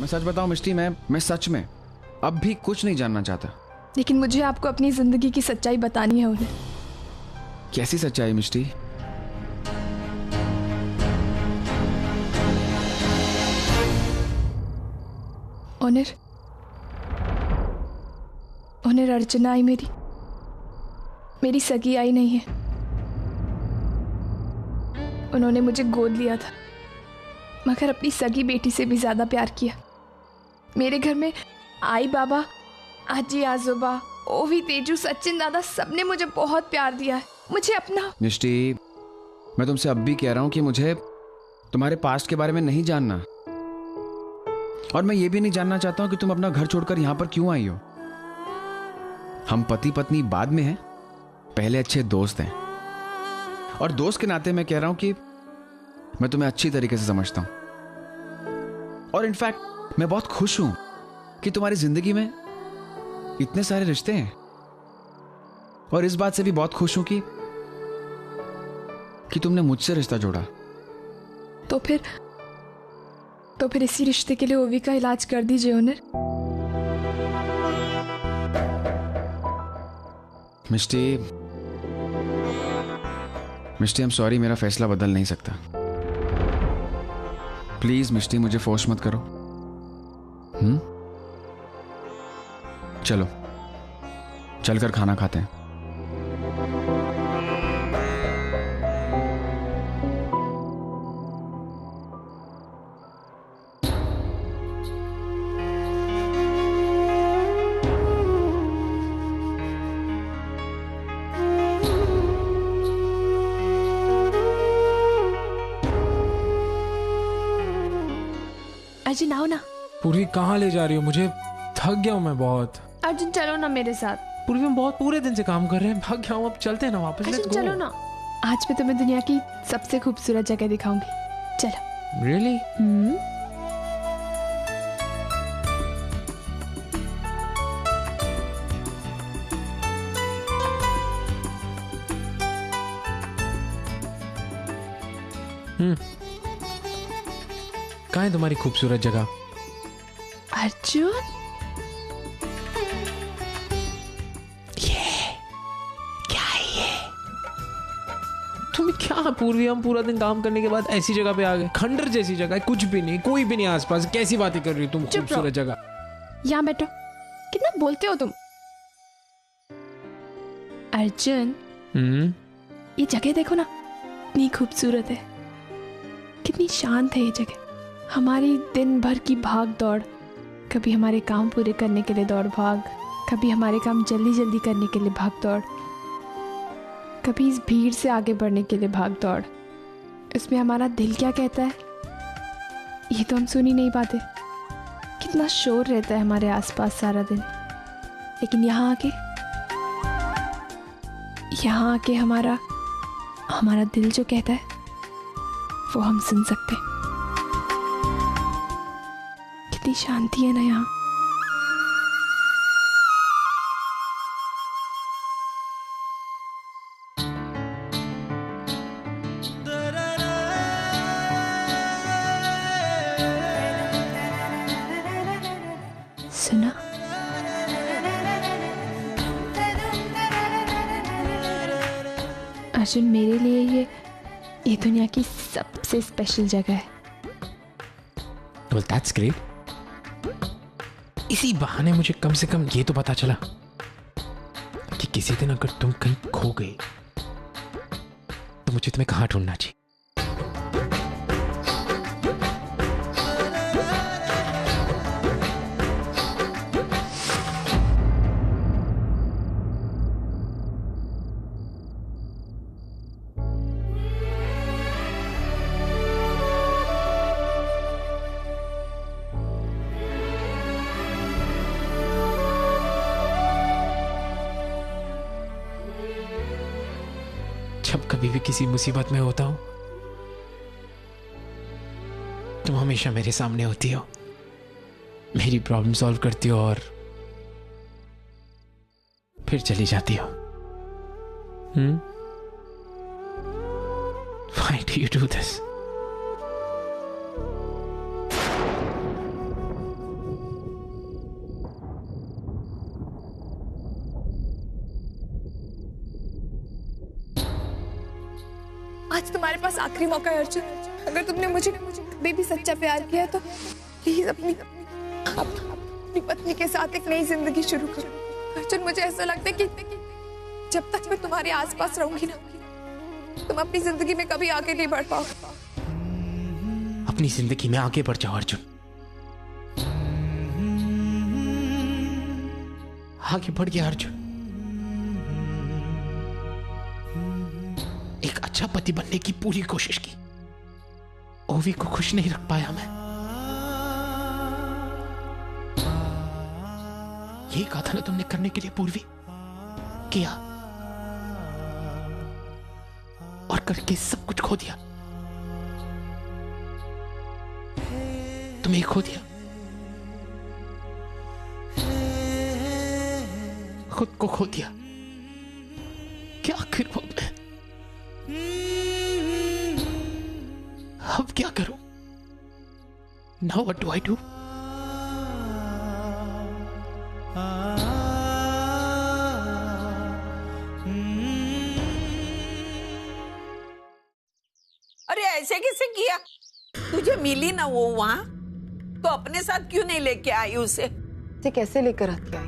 मैं सच बताऊं मिष्टी, मैं सच में अब भी कुछ नहीं जानना चाहता। लेकिन मुझे आपको अपनी जिंदगी की सच्चाई बतानी है उन्हें। कैसी सच्चाई मिष्टी? ओनर अर्चना आई मेरी सगी आई नहीं है। उन्होंने मुझे गोद लिया था, मगर अपनी सगी बेटी से भी ज्यादा प्यार किया। मेरे घर में आई बाबा, आजी आजोबा, ओवी, तेजू, सचिन, दादा, सबने मुझे बहुत प्यार दिया है, मुझे अपना। मिष्टी, मैं तुमसे अब भी कह रहा हूं कि मुझे तुम्हारे पास्ट के बारे में नहीं जानना, और मैं ये भी नहीं जानना चाहता हूं कि तुम अपना घर छोड़कर यहां पर क्यों आई हो। हम पति पत्नी बाद में हैं, पहले अच्छे दोस्त हैं, और दोस्त के नाते मैं कह रहा हूं कि मैं तुम्हें अच्छी तरीके से समझता हूं, और इनफैक्ट मैं बहुत खुश हूं कि तुम्हारी जिंदगी में इतने सारे रिश्ते हैं, और इस बात से भी बहुत खुश हूं कि तुमने मुझसे रिश्ता जोड़ा। तो फिर इसी रिश्ते के लिए ओवी का इलाज कर दीजिए owner. Mishti, I am sorry, मेरा फैसला बदल नहीं सकता। प्लीज मिष्टी, मुझे फोर्स मत करो। चलो चलकर खाना खाते हैं। अर्जुन आओ ना। पूर्वी कहाँ ले जा रही हो? मुझे थक गया हूँ मैं बहुत। अर्जुन चलो ना मेरे साथ। पूर्वी हम बहुत पूरे दिन से काम कर रहे हैं, थक गया हूँ, अब चलते हैं ना वापस। अर्जुन चलो ना, आज मैं तुम्हें दुनिया की सबसे खूबसूरत जगह दिखाऊंगी, चलो। रियली? कहाँ है तुम्हारी खूबसूरत जगह? अर्जुन, तुम्हें क्या पूर्वी, हम पूरा दिन काम करने के बाद ऐसी जगह पे आ गए, खंडर जैसी जगह है, कुछ भी नहीं, कोई भी नहीं आसपास। कैसी बातें कर रही हो तुम? खूबसूरत जगह। यहाँ बैठो। कितना बोलते हो तुम। अर्जुन, ये जगह देखो ना, इतनी खूबसूरत है, कितनी शांत है ये जगह। हमारी दिन भर की भाग दौड़, कभी हमारे काम पूरे करने के लिए दौड़ भाग, कभी हमारे काम जल्दी जल्दी करने के लिए भाग दौड़, कभी इस भीड़ से आगे बढ़ने के लिए भाग दौड़। इसमें हमारा दिल क्या कहता है ये तो हम सुन ही नहीं पाते। कितना शोर रहता है हमारे आसपास सारा दिन, लेकिन यहाँ आके हमारा दिल जो कहता है वो हम सुन सकते हैं। कितनी शांति है ना यहाँ। सुना, अर्जुन, मेरे लिए ये दुनिया की सबसे स्पेशल जगह है। Well, that's great. इसी बहाने मुझे कम से कम ये तो पता चला कि किसी दिन अगर तुम कहीं खो गए तो मुझे तुम्हें कहाँ ढूंढना चाहिए। जब कभी भी किसी मुसीबत में होता हूं तुम हमेशा मेरे सामने होती हो, मेरी प्रॉब्लम सॉल्व करती हो और फिर चली जाती हो। Why do you do this? आज तुम्हारे पास आखिरी मौका है अर्जुन। अगर तुमने मुझे कभी भी सच्चा प्यार किया है तो प्लीज अपनी पत्नी के साथ एक नई जिंदगी शुरू करो। अर्जुन, मुझे ऐसा लगता है कि जब तक मैं तुम्हारे आसपास रहूंगी ना, तुम अपनी जिंदगी में कभी आगे नहीं बढ़ पाओ। अपनी जिंदगी में आगे बढ़ जाओ अर्जुन, आगे बढ़ गया अर्जुन। एक अच्छा पति बनने की पूरी कोशिश की, ओवी को खुश नहीं रख पाया मैं। यही कहा था ना तुमने करने के लिए पूर्वी, किया और करके सब कुछ खो दिया। तुम्हें खो दिया, खुद को खो दिया। क्या करूं मैं, अब क्या करूं? Now what do I do? अरे ऐसे कैसे किया? तुझे मिली ना वो वहां, तो अपने साथ क्यों नहीं लेके आई उसे? इसे कैसे लेकर आती आई?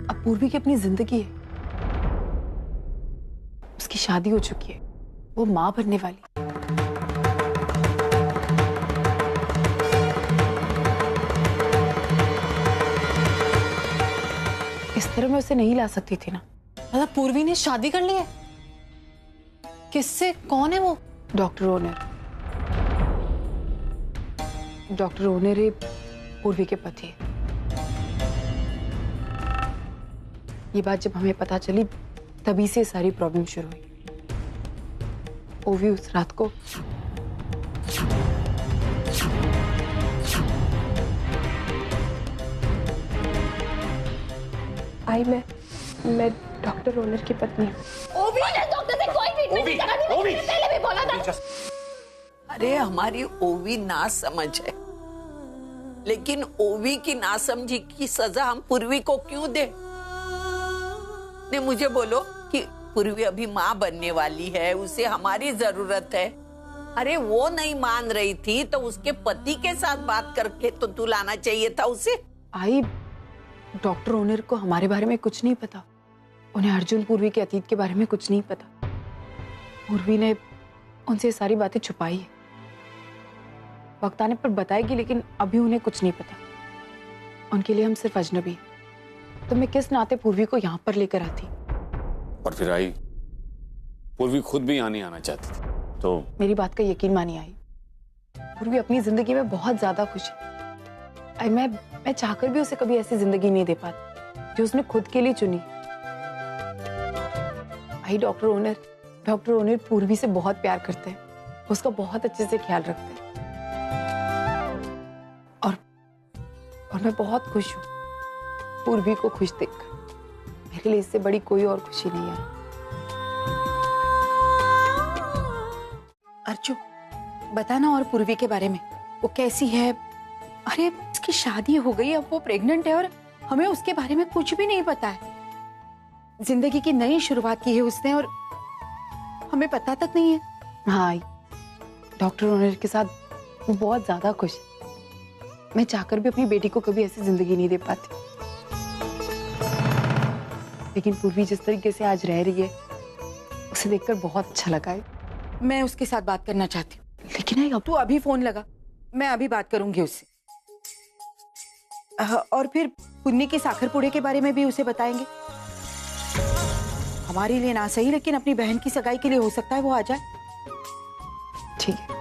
अब पूर्वी की अपनी जिंदगी है, उसकी शादी हो चुकी है, वो मां बनने वाली। इस तरह मैं उसे नहीं ला सकती थी ना। मतलब पूर्वी ने शादी कर ली है? किससे? कौन है वो? Doctor owner. डॉक्टर ओनर ही पूर्वी के पति है। ये बात जब हमें पता चली तभी से सारी प्रॉब्लम शुरू हुई। ओवी उस रात को आई मैं डॉक्टर ओनर की पत्नी हूँ। ओवी ने डॉक्टर से कोई ट्रीटमेंट नहीं करा दी, मैंने पहले भी बोला था। अरे हमारी ओवी ना समझ है, लेकिन ओवी की नासमझी की सजा हम पूर्वी को क्यों दे? ने मुझे बोलो कि पूर्वी अभी माँ बनने वाली है, उसे हमारी जरूरत है। अरे वो नहीं मान रही थी तो उसके पति के साथ बात करके तो तू लाना चाहिए था उसे। आई, डॉक्टर ओनर को हमारे बारे में कुछ नहीं पता। उन्हें अर्जुन पूर्वी के अतीत के बारे में कुछ नहीं पता। पूर्वी ने उनसे सारी बातें छुपाई है। वक्त आने पर बताएगी, लेकिन अभी उन्हें कुछ नहीं पता। उनके लिए हम सिर्फ अजनबी हैं। तो मैं किस नाते पूर्वी को यहाँ पर लेकर आती? और फिर आई, पूर्वी खुद भी यहाँ नहीं आना चाहती थी, तो मेरी बात का यकीन मानिए आई, पूर्वी अपनी जिंदगी में बहुत ज्यादा खुश है। आई, मैं चाहकर भी उसे कभी ऐसी जिंदगी नहीं दे पाती जो उसने खुद के लिए चुनी। आई, डॉक्टर ओनर पूर्वी से बहुत प्यार करते हैं, उसका बहुत अच्छे से ख्याल रखते हैं। और मैं बहुत खुश हूँ पूर्वी को खुश देखकर। मेरे लिए इससे बड़ी कोई और खुशी नहीं है। अर्जुन, बताना और पूर्वी के बारे में, वो कैसी है? अरे उसकी शादी हो गई, अब वो प्रेग्नेंट है और हमें उसके बारे में कुछ भी नहीं पता है। जिंदगी की नई शुरुआत की है उसने और हमें पता तक नहीं है। हाँ, डॉक्टर ओनर के साथ वो बहुत ज्यादा खुश है। मैं चाहकर भी अपनी बेटी को कभी ऐसी जिंदगी नहीं दे पाती, लेकिन पूर्वी जिस तरीके से आज रह रही है उसे देखकर बहुत अच्छा लगा है। मैं उसके साथ बात करना चाहती हूँ। लेकिन आई, तू अभी फोन लगा, मैं अभी बात करूंगी उससे। और फिर पुन्नी के साखर पुड़े के बारे में भी उसे बताएंगे। हमारे लिए ना सही, लेकिन अपनी बहन की सगाई के लिए हो सकता है वो आ जाए। ठीक है।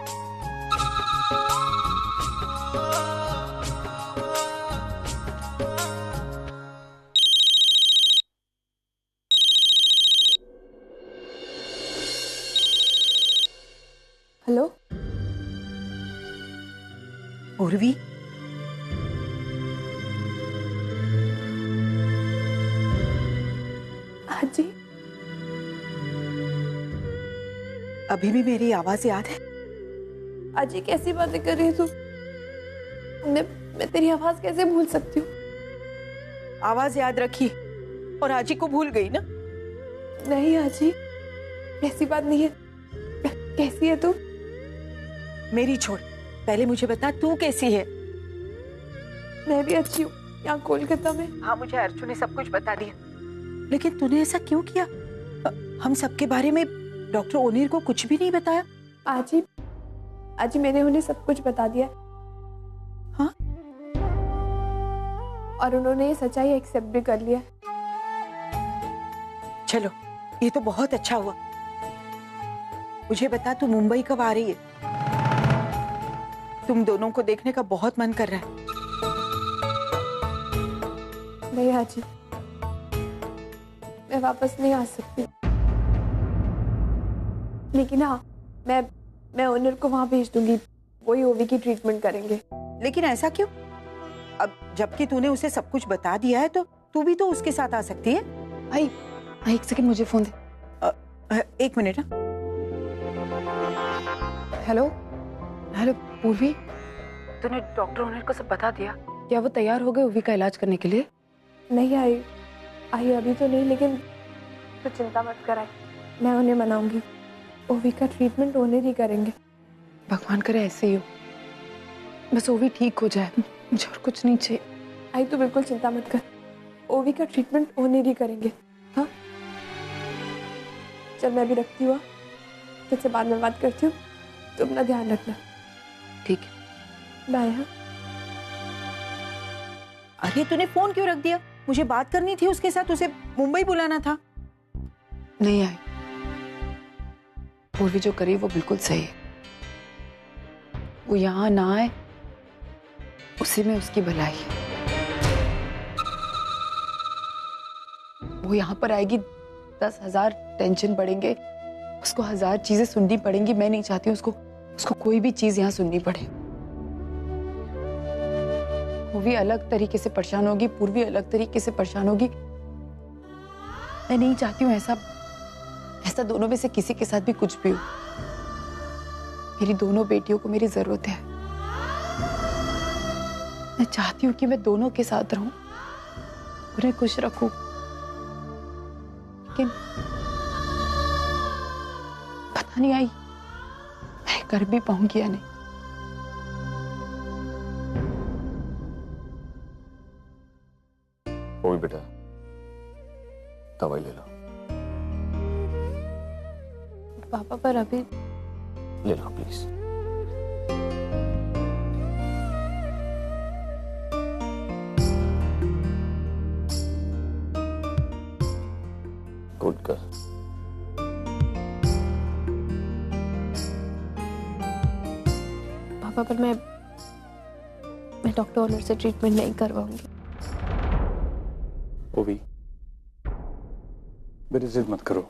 हेलो पूर्वी, हाँ जी, अभी भी मेरी आवाज याद है? आज ये कैसी बातें कर रही है तू? मैं तेरी आवाज कैसे भूल सकती हूँ? आवाज याद रखी और आजी को भूल गई ना? नहीं आजी, ऐसी बात नहीं है। कैसी है तू? मेरी छोड़, पहले मुझे बता तू कैसी है? मैं भी अच्छी हूँ। यहाँ कोलकाता में। हाँ, मुझे अर्जुन ने सब कुछ बता दिया, लेकिन तूने ऐसा क्यों किया? हम सबके बारे में डॉक्टर ओनिर को कुछ भी नहीं बताया? आज मैंने उन्हें सब कुछ बता दिया। हाँ? और उन्होंने ये सच्चाई एक्सेप्ट भी कर लिया। चलो, ये तो बहुत अच्छा हुआ। मुझे बता, तू मुंबई कब आ रही है? तुम दोनों को देखने का बहुत मन कर रहा है। नहीं आजी, मैं वापस नहीं आ सकती, लेकिन हाँ, मैं ओनर को वहां भेज दूंगी। वही ओवी की ट्रीटमेंट करेंगे। लेकिन ऐसा क्यों? अब जबकि तूने उसे सब कुछ बता दिया है, तो तू भी तो उसके साथ आ सकती है। भाई एक सेकंड, मुझे फोन दे। 1 मिनट। हेलो हेलो पूर्वी, तूने डॉक्टर ओनिर को सब बता दिया? क्या वो तैयार हो गए ओवी का इलाज करने के लिए? नहीं आई अभी तो नहीं, लेकिन तो चिंता मत कराए, मैं उन्हें मनाऊंगी। ओवी का ट्रीटमेंट ओनर ही करेंगे। भगवान करे ऐसे ही हो, बस ओवी ठीक हो जाए, मुझे और कुछ नहीं चाहिए। आई तो बिल्कुल चिंता मत कर, ओवी का ट्रीटमेंट ओनर ही करेंगे। हाँ चल, मैं भी रखती हूँ, तुझसे बाद में बात करती हूँ। तुम अपना ध्यान रखना। ठीक है, बाय। हाँ अरे तूने फोन क्यों रख दिया? मुझे बात करनी थी उसके साथ, उसे मुंबई बुलाना था। नहीं आई, पूर्वी जो करी वो बिल्कुल सही है। वो यहाँ ना आए, उसी में उसकी भलाई है। वो यहाँ पर आएगी, 10,000 टेंशन बढ़ेंगे, उसको 1000 चीजें सुननी पड़ेंगी। मैं नहीं चाहती उसको कोई भी चीज यहाँ सुननी पड़े। वो भी अलग तरीके से परेशान होगी, पूर्वी अलग तरीके से परेशान होगी। मैं नहीं चाहती हूँ ऐसा दोनों में से किसी के साथ भी कुछ भी हो। मेरी दोनों बेटियों को मेरी जरूरत है। मैं चाहती हूँ कि मैं दोनों के साथ रहूं, उन्हें खुश रखूं, लेकिन पता नहीं आई मैं कर भी पाऊंगी या नहीं। ओवी बेटा, दवाई ले लो। पापा, पर अभी ले लो प्लीज। Good girl. पापा, पर मैं डॉक्टर ओनर से ट्रीटमेंट नहीं करवाऊंगी। ओवी, मेरी जिद मत करो।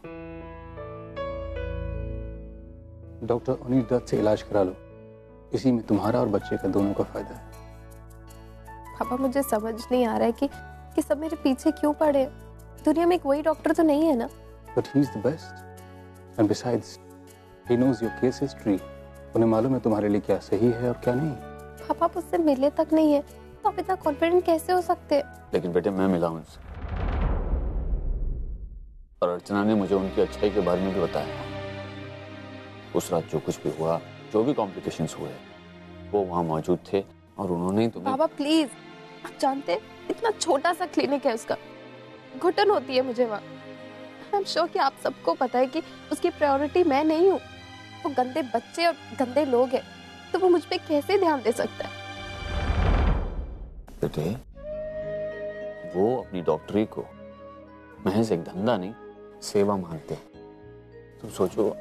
डॉक्टर ओनिर दत्त से इलाज करा लो, इसी में तुम्हारा और बच्चे का दोनों का फायदा है। पापा, मुझे समझ नहीं आ रहा है कि सब मेरे पीछे क्यों पड़े। दुनिया में कोई डॉक्टर तो नहीं है ना? But he is the best. And besides, he knows your case history. उन्हें मालूम है तुम्हारे लिए क्या सही है और क्या नहीं। पापा, आप उससे मिले तक नहीं है तो आप इतना कॉन्फिडेंट कैसे हो सकते हैं? लेकिन बेटे, मैं मिला हूं उनसे, और अर्चना ने मुझे उनकी अच्छाई के बारे में भी बताया। उस रात जो कुछ भी हुआ, जो भी कॉम्प्लिकेशंस हुए, वो वहां मौजूद थे और उन्होंने ही तुम्हें। पापा प्लीज, आप जानते हैं इतना छोटा सा क्लिनिक है उसका, घुटन होती है मुझे वहाँ। आई एम श्योर कि आप सबको पता है कि उसकी प्रायोरिटी मैं नहीं हूँ। वो गंदे बच्चे और गंदे लोग हैं, तो वो मुझ पे कैसे ध्यान दे सकता है? बेटे, वो अपनी डॉक्टरी को महज एक धंधा नहीं, सेवा मानते हैं। तुम सोचो,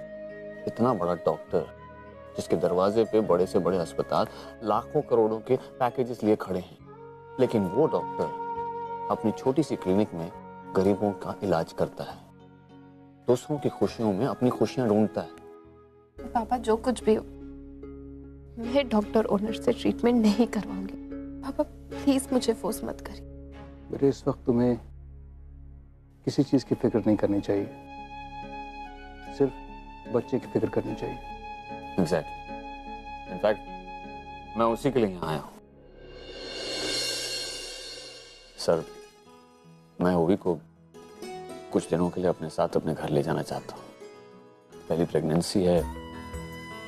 इतना बड़ा डॉक्टर जिसके दरवाजे पे बड़े से बड़े अस्पताल लाखों करोड़ों के पैकेजेस लिए खड़े हैं, लेकिन वो डॉक्टर अपनी छोटी सी क्लिनिक में गरीबों का इलाज करता है, दूसरों की खुशियों में अपनी खुशियां ढूंढता है। पापा, जो कुछ भी हो, मैं डॉक्टर ओनर से ट्रीटमेंट नहीं करवाऊंगी। पापा प्लीज मुझे फोर्स मत करिए। मेरे इस वक्त तुम्हें किसी चीज की फिक्र नहीं करनी चाहिए, सिर्फ बच्चे की फिक्र करनी चाहिए। एग्जैक्टली। इनफैक्ट मैं उसी के लिए यहाँ आया हूँ। सर, मैं ओवी को कुछ दिनों के लिए अपने साथ अपने घर ले जाना चाहता हूँ। पहली प्रेगनेंसी है,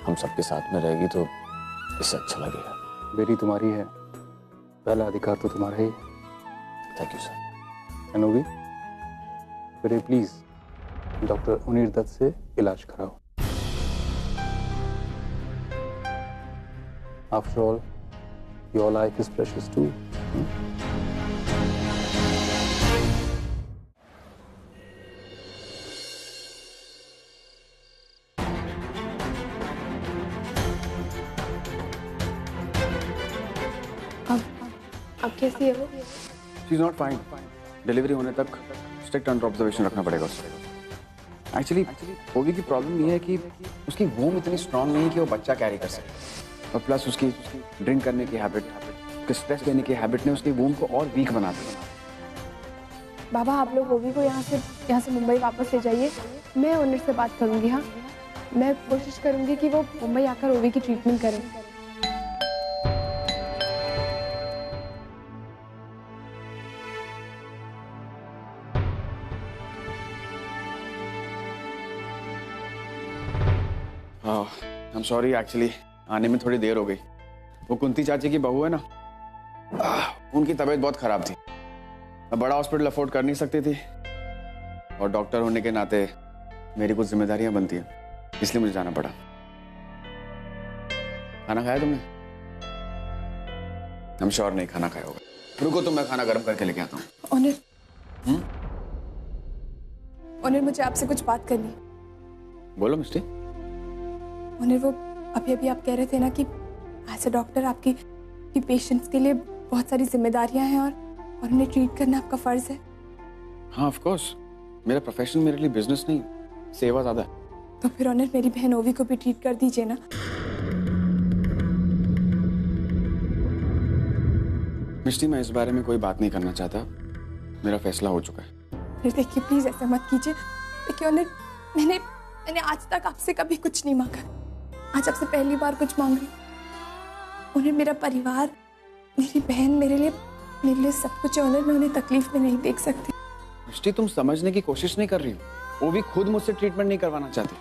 हम सबके साथ में रहेगी तो इससे अच्छा लगेगा। बेटी तुम्हारी है, पहला अधिकार तो तुम्हारा ही। Thank you sir. अनोवी, बेटे प्लीज डॉक्टर उनीर दत्त से इलाज कराओ। After all your life is precious too. अब कैसी है वो? She is not fine. Delivery होने तक स्ट्रिक्ट अंडर ऑब्जर्वेशन रखना पड़ेगा उसे। एक्चुअली ओवी की प्रॉब्लम ये है कि उसकी वूम इतनी स्ट्रांग नहीं है कि वो बच्चा कैरी कर सके, और प्लस उसकी ड्रिंक करने की हैबिट, स्ट्रेस लेने की हैबिट ने उसकी वूम को और वीक बना दिया। बाबा आप लोग ओवी को यहाँ से मुंबई वापस ले जाइए। मैं ओनर से बात करूँगी। हाँ, मैं कोशिश करूँगी कि वो मुंबई आकर ओवी की ट्रीटमेंट करें। आई एम सॉरी, एक्चुअली आने में थोड़ी देर हो गई। वो कुंती चाची की बहू है ना, उनकी तबीयत बहुत खराब थी। मैं बड़ा हॉस्पिटल अफोर्ड कर नहीं सकती थी, और डॉक्टर होने के नाते मेरी कुछ जिम्मेदारियां बनती हैं, इसलिए मुझे जाना पड़ा। खाना खाया तुमने? हम श्योर नहीं खाना खाया होगा। रुको तो मैं खाना गर्म करके लेके आता हूँ। ओनर मुझे आपसे कुछ बात करनी। बोलो मिस्टी। ओनर वो अभी आप कह रहे थे ना कि एज अ डॉक्टर आपकी पेशेंट्स के लिए बहुत सारी जिम्मेदारियां हैं और उन्हें ट्रीट करना आपका फर्ज है। हाँ ऑफ कोर्स, मेरा प्रोफेशन मेरे लिए बिजनेस नहीं, सेवा ज्यादा है। तो फिर ओनर मेरी बहन ओवी को भी ट्रीट कर दीजिए ना। मिस्टी, मैं इस बारे में कोई बात नहीं करना चाहता, मेरा फैसला हो चुका है। फिर देखिए प्लीज ऐसा मत कीजिए। देखिए ओनर, मैंने आज तक आपसे कभी कुछ नहीं मांगा, आज आपसे पहली बार कुछ मांग रही हूँ। उन्हें मेरा परिवार, मेरी बहन मेरे लिए सब कुछ है ओनर। मैं उन्हें तकलीफ में नहीं देख सकती। मिस्टी, तुम समझने की कोशिश नहीं कर रही हो। वो भी खुद मुझसे ट्रीटमेंट नहीं करवाना चाहती।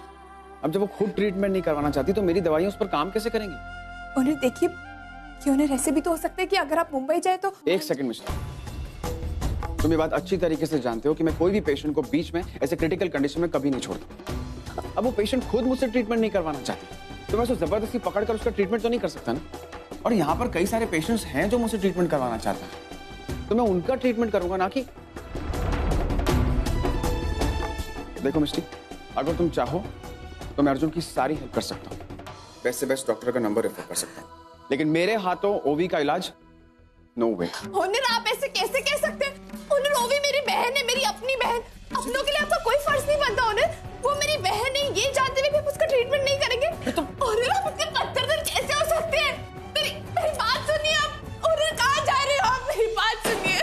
अब जब वो खुद ट्रीटमेंट नहीं करवाना चाहती तो मेरी दवाइयां उस पर काम कैसे करेंगी? ओनर देखिए, कि ओनर ऐसे भी तो हो सकता है कि अगर आप मुंबई जाए तो। एक सेकंड मिस्टी, तुम ये बात अच्छी तरीके से जानते हो कि मैं कोई भी पेशेंट को बीच में ऐसे क्रिटिकल कंडीशन में कभी नहीं छोड़ता। अब वो पेशेंट खुद मुझसे ट्रीटमेंट नहीं करवाना चाहती तो मैं उसको जबरदस्ती पकड़कर उसका ट्रीटमेंट तो नहीं कर सकता ना। और यहाँ पर कई सारे पेशेंट्स हैं जो मुझसे ट्रीटमेंट करवाना चाहते हैं, तो मैं उनका ट्रीटमेंट करूंगा ना कि। देखो मिस्टी, अगर तुम चाहो तो मैं अर्जुन की सारी हेल्प कर सकता हूँ, बेस्ट से बेस्ट डॉक्टर का नंबर रेफर कर सकता हूँ, लेकिन मेरे हाथों ओवी का इलाज नो वे। ओनर आप ऐसे कैसे कह सकते हैं? ओनर ओवी मेरी बहन है, मेरी अपनी बहन। अपनों के लिए आपका कोई फर्ज नहीं बनता ओनर। वो मेरी बहन है, ये जानते हुए भी आप उसका ट्रीटमेंट नहीं करेंगे तो ओनर आप इतने पत्थर दिल कैसे हो सकते हैं? मेरी बात सुनिए आप। ओनर कहाँ जा रहे हो आप? मेरी बात सुनिए।